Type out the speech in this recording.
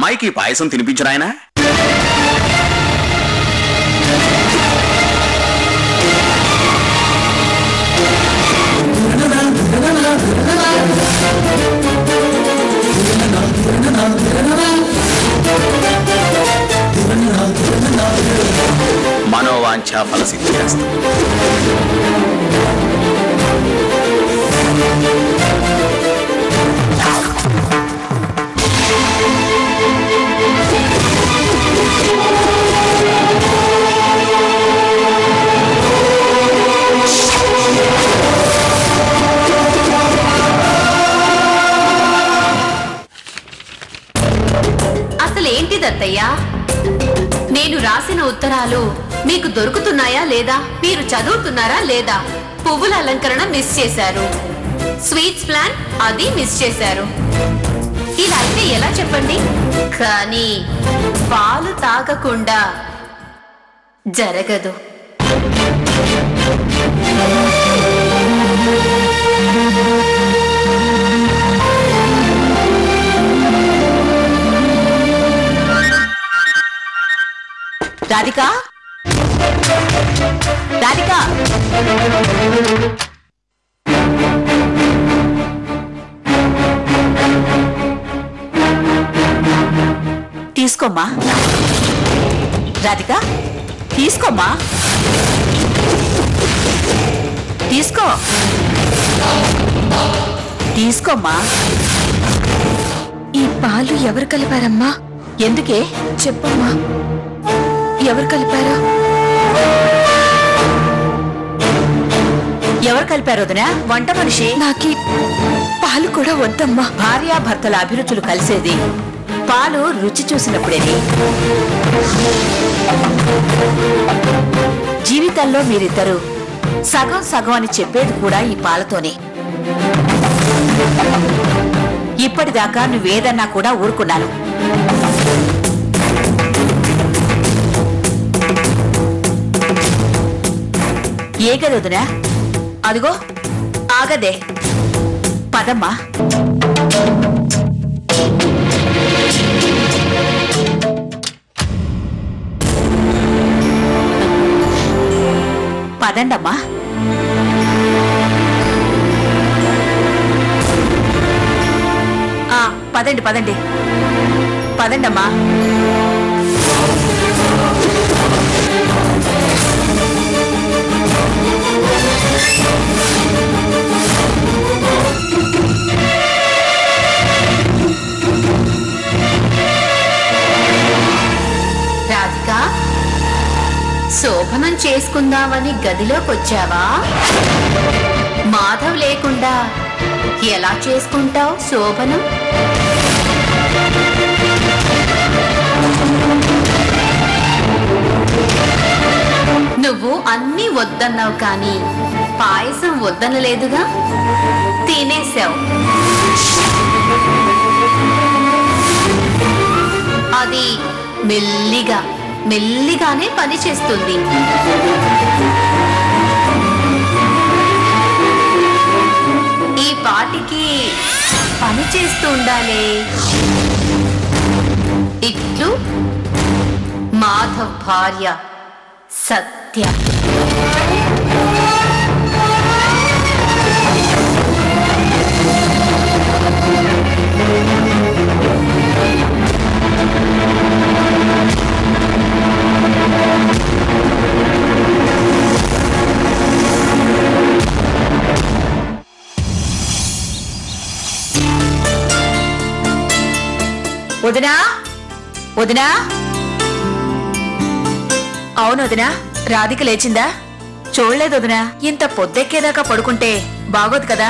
అమ్మాయికి పాయసం తినిపించరాయనా? మనోవాంఛ ఫలసిద్ధి చేస్తుంది. అసలేంటిదత్తయ్యా? నేను రాసిన ఉత్తరాలు మీకు దొరుకుతున్నాయా లేదా? మీరు చదువుతున్నారా లేదా? పువ్వుల అలంకరణ మిస్ చేశారు, స్వీట్స్ ప్లాన్ అది మిస్ చేశారు. ఇలా అయితే ఎలా చెప్పండి? కానీ పాలు తాగకుండా జరగదు. రాధిక, రాధిక, తీసుకోమ్మా. రాధిక, తీసుకోమ్మా, తీసుకో, తీసుకోమ్మా. ఈ పాలు ఎవరు కలిపారమ్మా? ఎందుకే చెప్పమ్మా, ఎవరు కలిపారా? ఎవరు కలిపారు వదినా? వంట మనిషి. నాకి పాలు కూడా వద్దమ్మా. భార్యాభర్తల అభిరుచులు కలిసేది పాలు రుచి చూసినప్పుడేది. జీవితంలో మీరిద్దరూ సగం సగం అని చెప్పేది కూడా ఈ పాలతోనే. ఇప్పటిదాకా నువ్వేదన్నా కూడా ఊరుకున్నాను. ఏ గదొదినా? అదిగో ఆగదే, పదమ్మా. పదండమ్మా. పదండి పదండి, పదండమ్మా. రాధిక, శోభనం చేసుకుందామని గదిలోకొచ్చావా? మాధవ్ లేకుండా ఎలా చేసుకుంటావు శోభనం? నువ్వు అన్నీ వద్దన్నావు కానీ పాయసం వద్దనలేదుగా, తినేశావు. అది మెల్లిగా మెల్లిగానే పని చేస్తుంది. ఈ పాటికి పని చేస్తూ ఉండాలే. ఇట్లు మాధవ్ భార్య సత్య. వదినా, వదినా. అవును వదినా, రాధిక లేచిందా? చూడలేదు వదినా. ఇంత పొద్దెక్కేదాకా పడుకుంటే బాగోదు కదా.